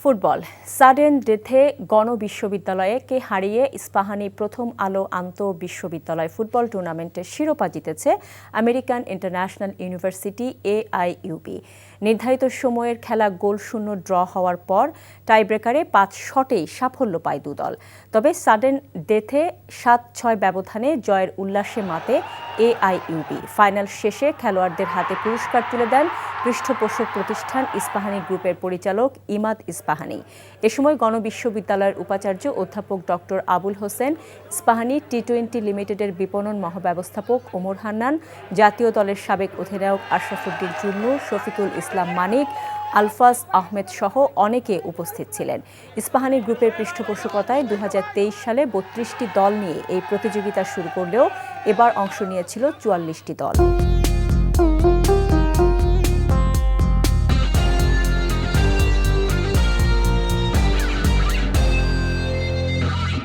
Football sudden ডেথে গণবিশ্ববিদ্যালয়কে হারিয়ে ইস্পাহানি প্রথম আলো আন্তঃবিশ্ববিদ্যালয় ফুটবল টুর্নামেন্টের শিরোপা জিতেছে আমেরিকান ইন্টারন্যাশনাল ইউনিভার্সিটি AIUB। নির্ধারিত সময়ের খেলা গোলশূন্য ড্র হওয়ার পর টাইব্রেকারে 5 শটেই সাফল্য পায় দুদল। তবে সাডেন ডেথে 7-6 ব্যবধানে জয়ের উল্লাসে মাতে AIUB। ফাইনাল শেষে খেলোয়াড়দের হাতে পুরস্কার তুলে দেন পৃষ্ঠপোষক প্রতিষ্ঠান ইস্পাহানি গ্রুপের পরিচালক ইমাদ ইস্পাহানি। এ সময় গণবিশ্ববিদ্যালয়ের উপাচার্য অধ্যাপক ডক্টর আবুল হোসেন, ইস্পাহানি টি-20 লিমিটেডের বিপণন মহাব্যবস্থাপক ওমর হান্নান, জাতীয় দলের সাবেক অধিনায়ক আশরাফুদ্দিন চুন্নু, শফিকুল ইসলাম মানিক, আলফাজ আহমেদ সহ অনেকে উপস্থিত ছিলেন। ইস্পাহানি গ্রুপের পৃষ্ঠপোষকতায় 2023 সালে 32টি দল নিয়ে এই প্রতিযোগিতা শুরু করলেও এবার অংশ নিয়েছিল 44টি দল।